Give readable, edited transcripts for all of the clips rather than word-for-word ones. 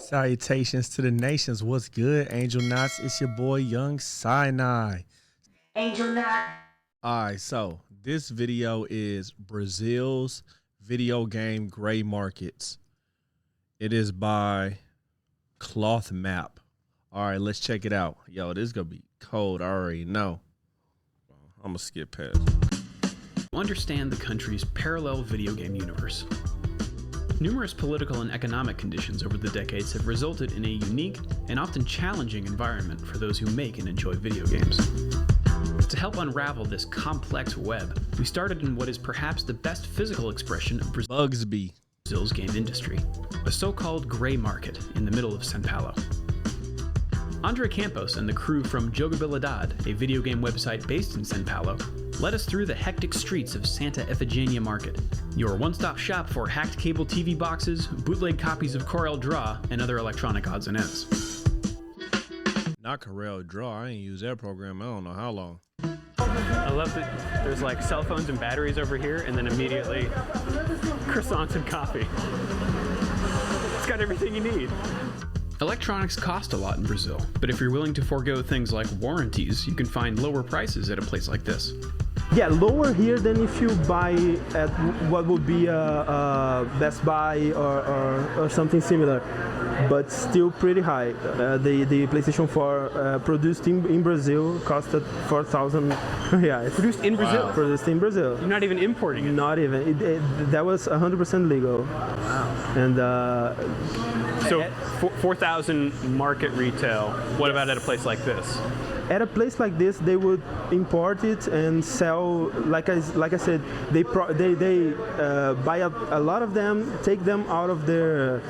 Salutations to the nations. What's good, Angel Knots? It's your boy, Young Sinai. Angel Knot. All right, so this video is Brazil's video game gray markets. It is by Cloth Map. All right, let's check it out. Yo, this is going to be cold. I already know. I'm going to skip past. Understand the country's parallel video game universe. Numerous political and economic conditions over the decades have resulted in a unique and often challenging environment for those who make and enjoy video games. To help unravel this complex web, we started in what is perhaps the best physical expression of Brazil's game industry, a so-called gray market in the middle of São Paulo. Andre Campos and the crew from Jogabilidade, a video game website based in São Paulo, led us through the hectic streets of Santa Efigenia Market, your one-stop shop for hacked cable TV boxes, bootleg copies of Corel Draw, and other electronic odds and ends. Not Corel Draw. I ain't used that program I don't know how long. I love that there's like cell phones and batteries over here, and then immediately croissants and coffee. It's got everything you need. Electronics cost a lot in Brazil, but if you're willing to forego things like warranties, you can find lower prices at a place like this. Yeah, lower here than if you buy at what would be a Best Buy or something similar, but still pretty high. The PlayStation 4 produced in Brazil costed 4,000 reais. Produced in Brazil? Wow. Produced in Brazil. You're not even importing it? Not even. That was 100% legal. Wow. And so 4,000 market retail. What about at a place like this? At a place like this, they would import it and sell. Like I said, they buy a lot of them, take them out of the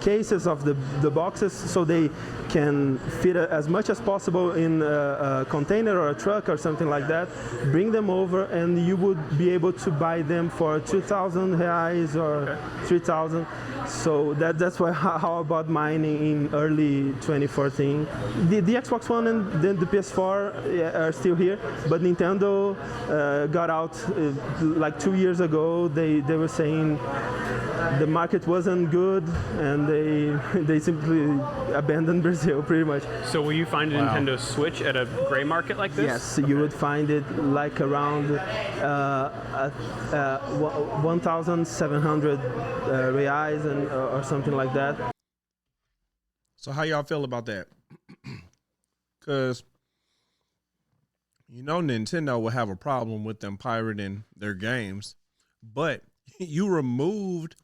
cases of the boxes, so they can fit as much as possible in a container or a truck or something like that. Bring them over, and you would be able to buy them for 2,000 reais or 3,000. So that's why how about mine in early 2014. The Xbox One and then the PS4 are still here, but Nintendo got out like 2 years ago. They were saying the market wasn't good, and they simply abandoned Brazil pretty much. So will you find a Nintendo Switch at a gray market like this? Yes, you would find it like around 1,700 reais or something like that. So how y'all feel about that? Because, you know, Nintendo will have a problem with them pirating their games, but you removed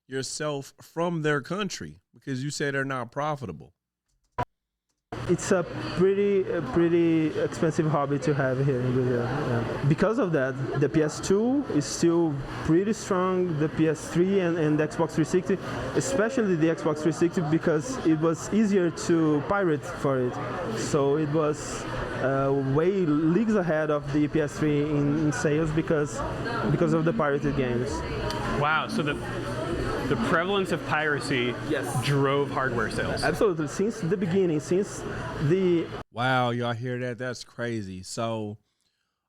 yourself from their country because you said they're not profitable. It's a pretty expensive hobby to have here in Brazil. Yeah. Because of that, the PS2 is still pretty strong, the PS3 and the Xbox 360, especially the Xbox 360, because it was easier to pirate for it. So it was way leagues ahead of the PS3 in sales because of the pirated games. Wow, so the prevalence of piracy drove hardware sales. Absolutely, since the beginning, since the... Wow, y'all hear that? That's crazy. So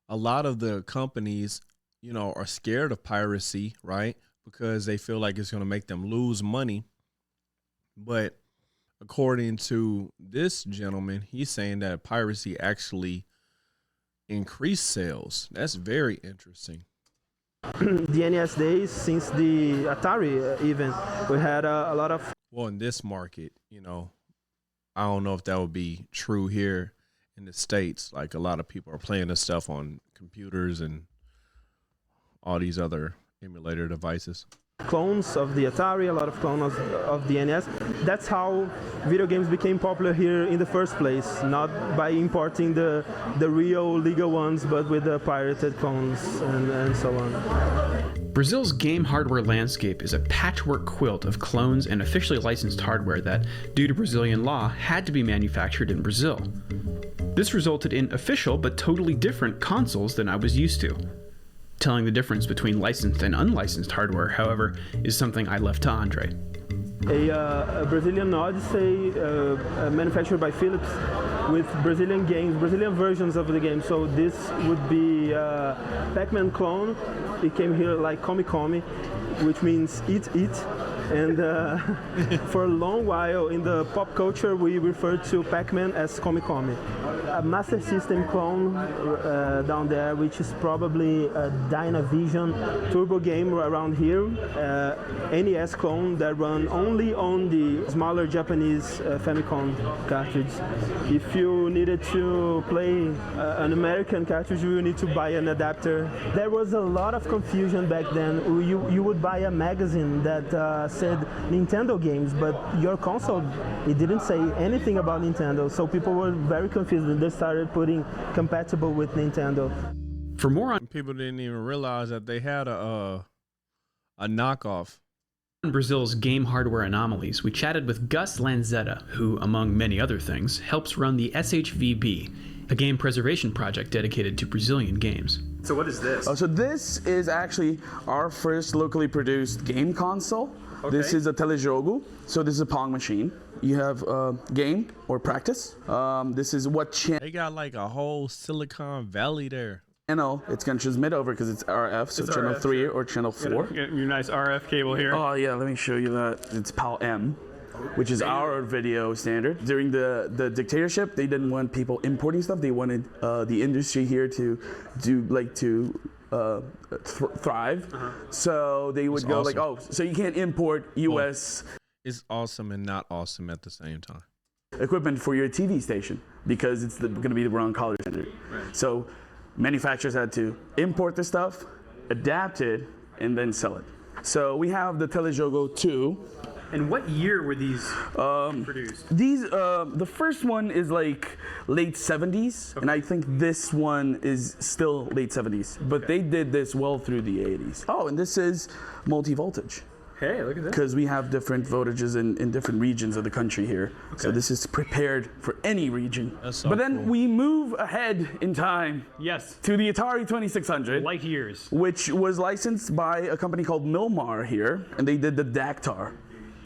a lot of the companies, you know, are scared of piracy, right? Because they feel like it's going to make them lose money. But according to this gentleman, he's saying that piracy actually increased sales. That's very interesting. The NES days, since the Atari even, we had a lot of... Well, in this market, you know, I don't know if that would be true here in the States. Like, a lot of people are playing this stuff on computers and all these other emulator devices. Clones of the Atari, a lot of clones of the NES. That's how video games became popular here in the first place, not by importing the real legal ones, but with the pirated clones and so on. Brazil's game hardware landscape is a patchwork quilt of clones and officially licensed hardware that, due to Brazilian law, had to be manufactured in Brazil. This resulted in official but totally different consoles than I was used to. Telling the difference between licensed and unlicensed hardware, however, is something I left to Andre. A Brazilian Odyssey manufactured by Philips with Brazilian games, Brazilian versions of the game. So this would be Pac-Man clone. It came here like Come Come, which means eat, eat. And for a long while in the pop culture, we referred to Pac-Man as Come. A Master System clone down there, which is probably a Dynavision turbo game around here. NES clone that run only on the smaller Japanese Famicom cartridge. If you needed to play an American cartridge, you need to buy an adapter. There was a lot of confusion back then. You would buy a magazine that said Nintendo games, but your console, it didn't say anything about Nintendo. So people were very confused and they started putting compatible with Nintendo. For more on People didn't even realize that they had a knockoff. Brazil's game hardware anomalies, we chatted with Gus Lanzetta, who, among many other things, helps run the SHVB, a game preservation project dedicated to Brazilian games. So what is this? So this is actually our first locally produced game console. Okay. This is a telejogo. So this is a Pong machine. You have game or practice. This is what They got like a whole Silicon Valley there. channel it's going to transmit over because it's RF, so it's channel RF, 3 or channel 4. Get your nice RF cable here. Oh yeah, let me show you that. It's PAL M, which is our video standard. During the dictatorship, they didn't want people importing stuff. They wanted the industry here to thrive. So they would go awesome. like, oh, so you can't import U.S. It's awesome and not awesome at the same time. equipment for your TV station because it's going to be the wrong color standard. Right. So manufacturers had to import the stuff, adapt it, and then sell it. So we have the Telejogo 2. And what year were these produced? These, the first one is like late 70s, and I think this one is still late 70s. But they did this well through the 80s. Oh, and this is multi-voltage. Hey, look at this. Because we have different voltages in different regions of the country here. Okay. So this is prepared for any region. That's so but then cool. we move ahead in time. Yes. To the Atari 2600. Light years. Which was licensed by a company called Milmar here, and they did the Dactar.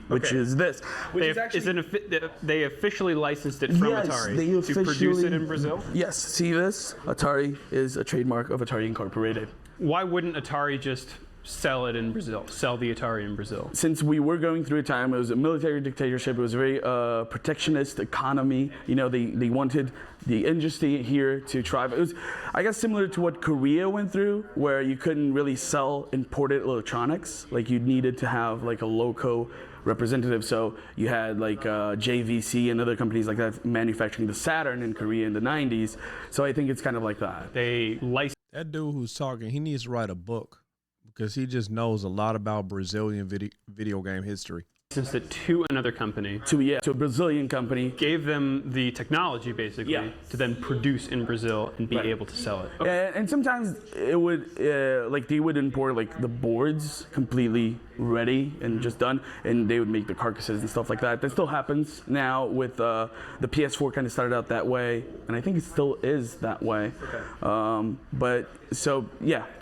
Which is this. They officially licensed it from Atari to produce it in Brazil? Yes, see this? Atari is a trademark of Atari Incorporated. Why wouldn't Atari just sell it in Brazil, sell the Atari in Brazil? Since we were going through a time, it was a military dictatorship, it was a very protectionist economy. You know, they wanted the industry here to thrive. It was, I guess, similar to what Korea went through, where you couldn't really sell imported electronics. Like you needed to have like a local representative. So you had like JVC and other companies like that manufacturing the Saturn in Korea in the 90s. So I think it's kind of like that. They licensed. That dude who's talking, he needs to write a book because he just knows a lot about Brazilian video game history. It to another company. To a Brazilian company. Gave them the technology basically to then produce in Brazil and be able to sell it. Okay. And sometimes it would like they would import like the boards completely ready and just done, and they would make the carcasses and stuff like that. That still happens now with the PS4. Kind of started out that way, and I think it still is that way. Okay. But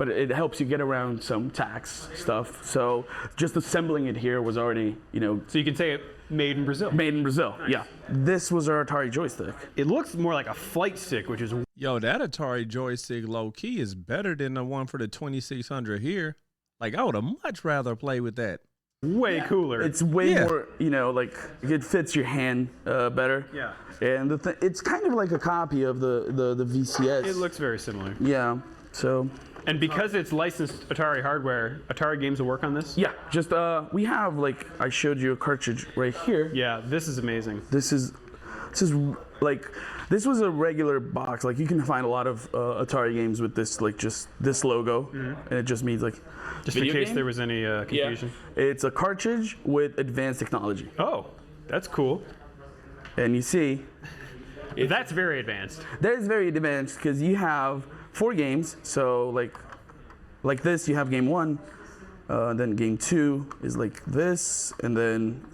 it helps you get around some tax stuff. So just assembling it here was already, So you can say it made in Brazil. Made in Brazil, nice. Yeah. This was our Atari joystick. It looks more like a flight stick, which is... Yo, that Atari joystick low-key is better than the one for the 2600 here. Like, I would have much rather play with that. Way cooler. It's way more, like it fits your hand better. Yeah. And it's kind of like a copy of the VCS. It looks very similar. Yeah. So. And because it's licensed Atari hardware, Atari games will work on this? Yeah. Just we have like I showed you a cartridge right here. Yeah. This is amazing. This is like this was a regular box. Like you can find a lot of Atari games with this like just this logo, and it just means like. Just in case there was any confusion. Yeah. It's a cartridge with advanced technology. Oh, that's cool. And you see, that's very advanced. That is very advanced because you have 4 games. So like this, you have game 1, then game 2 is like this, and then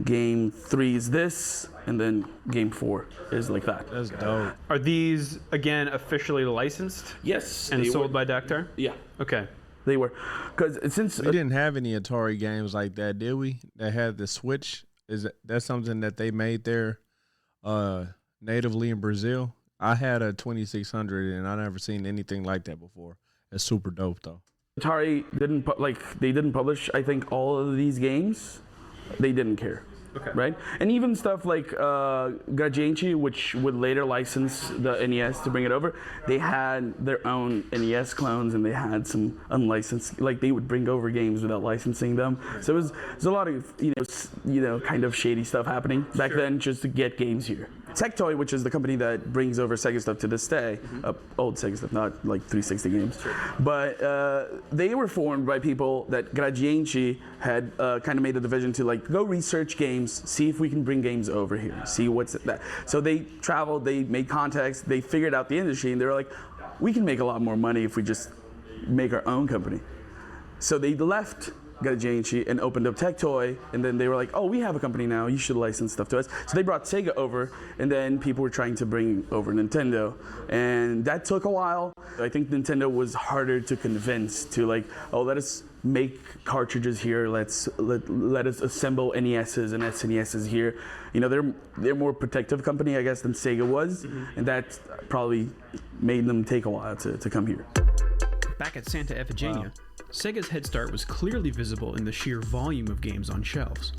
game 3 is this, and then game 4 is like that. That's dope. Are these again officially licensed? Yes. And sold by Dactar? Yeah. Okay. They were, because since we didn't have any Atari games like that, did we? That had the Switch. That's something that they made there natively in Brazil? I had a 2600 and I never seen anything like that before. It's super dope though. Atari didn't they didn't publish, I think, all of these games. They didn't care. Okay. Right? And even stuff like Gradiente, which would later license the NES to bring it over, they had their own NES clones and they had some unlicensed, like they would bring over games without licensing them. So there's a lot of, kind of shady stuff happening back then just to get games here. Tectoy, which is the company that brings over Sega stuff to this day, old Sega stuff, not like 360 games, but they were formed by people that Gradiente had kind of made a division to like go research games, see if we can bring games over here, see what's that. So they traveled, they made contacts, they figured out the industry, and they were like, we can make a lot more money if we just make our own company. So they left Gradiente and opened up Tectoy, and then they were like, oh, we have a company now, you should license stuff to us. So they brought Sega over, and then people were trying to bring over Nintendo, and that took a while. I think Nintendo was harder to convince to like, oh, let us make cartridges here, let us assemble NESs and SNESs here. They're more protective company, I guess, than Sega was, and that probably made them take a while to come here. Back at Santa Efigenia, Sega's head start was clearly visible in the sheer volume of games on shelves.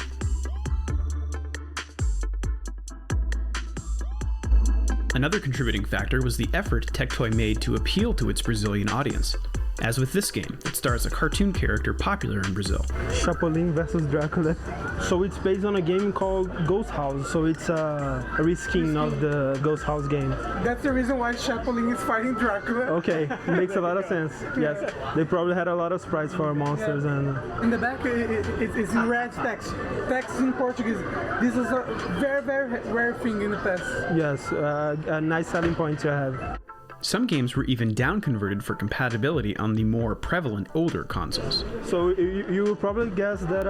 Another contributing factor was the effort Tectoy made to appeal to its Brazilian audience. As with this game, it stars a cartoon character popular in Brazil. Chapolin vs. Dracula. So it's based on a game called Ghost House. So it's a reskin of the Ghost House game. That's the reason why Chapolin is fighting Dracula. Okay, makes a lot of sense. Yes, they probably had a lot of sprites for monsters and. In the back, it's in red text. Text in Portuguese. This is a very, very rare thing in the past. Yes, a nice selling point to have. Some games were even down-converted for compatibility on the more prevalent older consoles. So you will probably guess that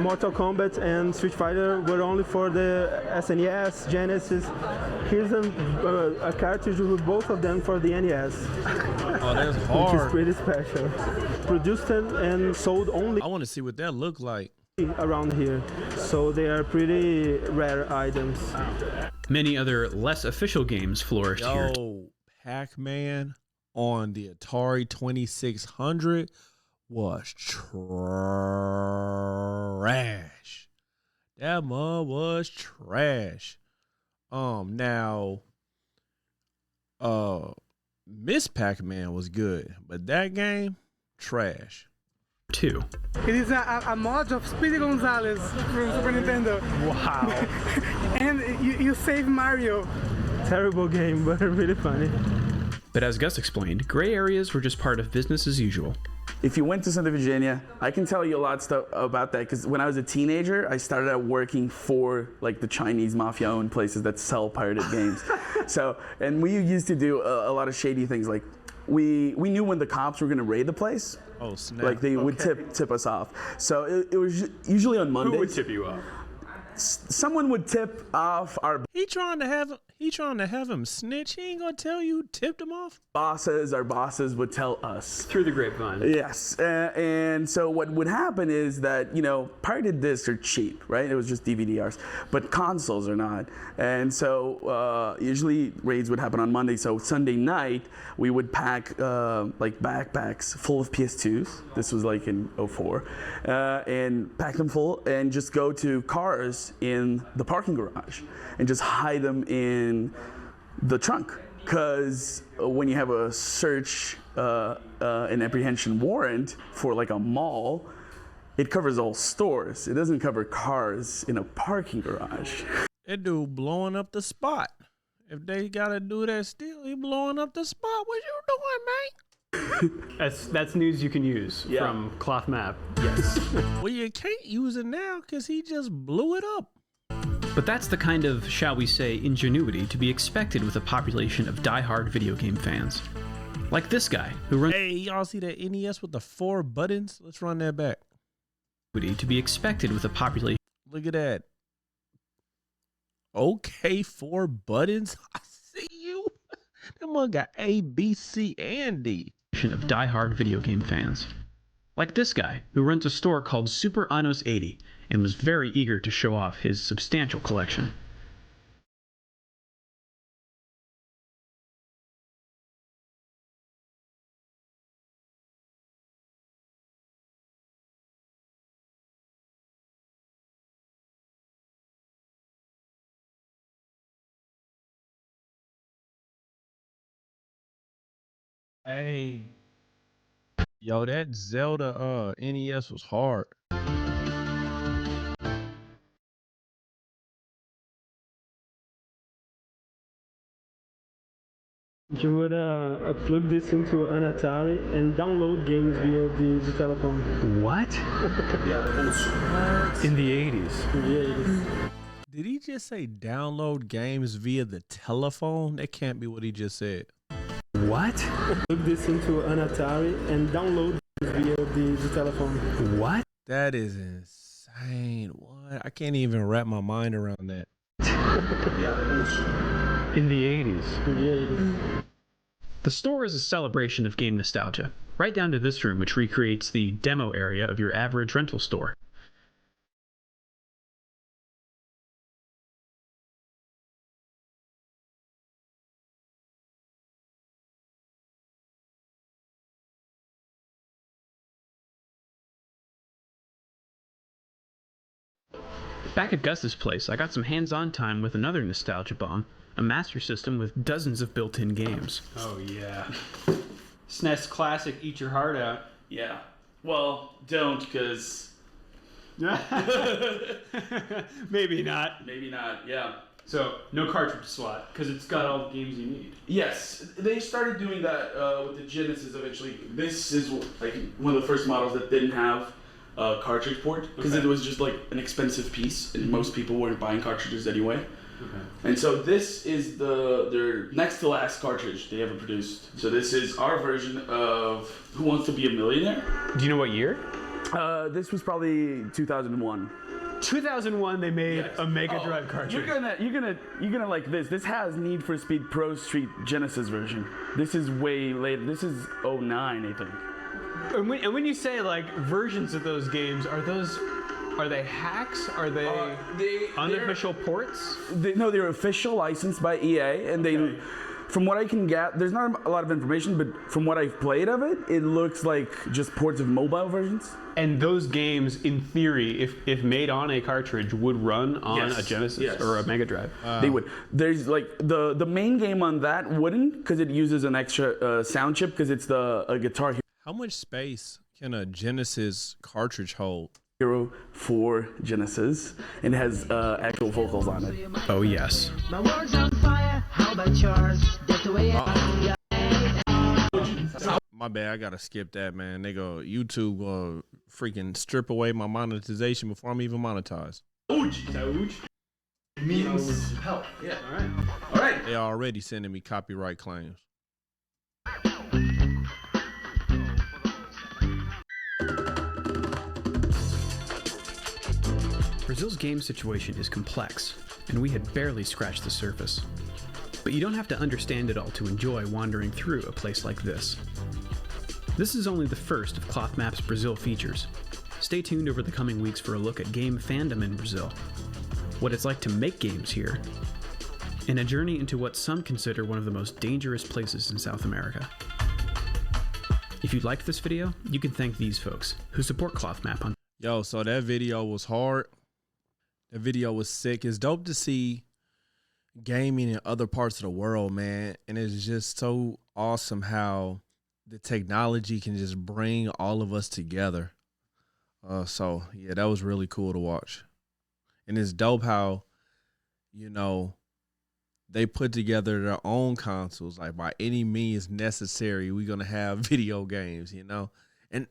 Mortal Kombat and Street Fighter were only for the SNES, Genesis. Here's a cartridge with both of them for the NES. Oh, that's hard. Which is pretty special. Produced and sold only. I want to see what that looked like Around here. So they are pretty rare items. Many other less official games flourished here. Pac-Man on the Atari 2600 was trash. That mug was trash. Now, Miss Pac-Man was good, but that game, trash. 2. It is a mod of Speedy Gonzales from Super Nintendo. Wow. And you save Mario. Terrible game, but really funny. But as Gus explained, gray areas were just part of business as usual. If you went to Santa Virginia, I can tell you a lot of stuff about that because when I was a teenager, I started out working for like the Chinese mafia-owned places that sell pirated games. And we used to do a lot of shady things. Like we knew when the cops were going to raid the place. Oh snap! Like they would tip us off. So it was usually on Mondays. Who would tip you off? Someone would tip off our. He trying to have him snitch. He ain't gonna tell you tipped him off. Our bosses would tell us through the grapevine. Yes, and so what would happen is that pirated discs are cheap, right? It was just DVD-Rs, but consoles are not. And so usually raids would happen on Monday. So Sunday night we would pack like backpacks full of PS2s. This was like in 2004, and pack them full and just go to cars in the parking garage and just hide them in the trunk. Because when you have a search and apprehension warrant for like a mall, it covers all stores. It doesn't cover cars in a parking garage. That dude blowing up the spot. If they gotta do that still, he blowing up the spot. What you doing, man? That's news you can use from Cloth Map. Yes. Well, you can't use it now because he just blew it up. But that's the kind of, shall we say, ingenuity to be expected with a population of die-hard video game fans. Like this guy, who runs... Hey, y'all see that NES with the 4 buttons? Let's run that back. To be expected with a population... Look at that. Okay, 4 buttons? I see you. That one got A, B, C, and D. ...of die-hard video game fans. Like this guy, who runs a store called Super Anos 80, and was very eager to show off his substantial collection. Hey, yo, that Zelda NES was hard. You would plug this into an Atari and download games via the telephone. What? In the 80s. In the 80s. Did he just say download games via the telephone? That can't be what he just said. What? Plug this into an Atari and download games via the telephone. What? That is insane. What? I can't even wrap my mind around that. In the 80s. In the 80s. The store is a celebration of game nostalgia, right down to this room, which recreates the demo area of your average rental store. Back at Gus's place, I got some hands-on time with another nostalgia bomb, a Master System with dozens of built-in games. Oh yeah. SNES Classic, Eat Your Heart Out. Yeah. Well, don't, because Maybe not. maybe not. Yeah. So, no cartridge slot, because it's got all the games you need. Yes, they started doing that with the Genesis eventually. This is like one of the first models that didn't have a cartridge port because Okay. it was just like an expensive piece, and most people weren't buying cartridges anyway. Okay. And so this is their next to last cartridge they ever produced. So this is our version of Who Wants to Be a Millionaire. Do you know what year? This was probably 2001. 2001, they made a Mega Drive cartridge. You're gonna like this. This has Need for Speed Pro Street Genesis version. This is way later. This is 09, I think. And when you say like versions of those games, are they hacks? Are they unofficial ports? They're official licensed by EA, and they, from what I can get, there's not a lot of information, but from what I've played of it, it looks like just ports of mobile versions. And those games, in theory, if made on a cartridge, would run on a Genesis or a Mega Drive. They would. There's like the main game on that wouldn't, because it uses an extra sound chip, because it's a Guitar How much space can a Genesis cartridge hold? Hero for Genesis, and it has actual vocals on it. Oh yes. My world's on fire, how about yours? That's the way My bad, I gotta skip that, man. YouTube go freaking strip away my monetization before I'm even monetized. Means help. Yeah. All right. They already sending me copyright claims. Brazil's game situation is complex, and we had barely scratched the surface. But you don't have to understand it all to enjoy wandering through a place like this. This is only the first of Cloth Map's Brazil features. Stay tuned over the coming weeks for a look at game fandom in Brazil, what it's like to make games here, and a journey into what some consider one of the most dangerous places in South America. If you liked this video, you can thank these folks who support Cloth Map on. Yo, so that video was hard. That video was sick. It's dope to see gaming in other parts of the world, man. And it's just so awesome how the technology can just bring all of us together. So yeah, that was really cool to watch. And it's dope how, they put together their own consoles. Like, by any means necessary, we're going to have video games, And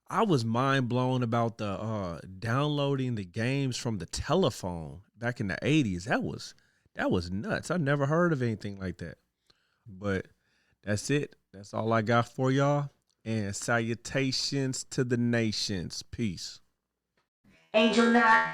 I was mind blown about the downloading the games from the telephone back in the 80s. That was nuts. I never heard of anything like that. But that's it. That's all I got for y'all. And salutations to the nations. Peace. Angel Knot.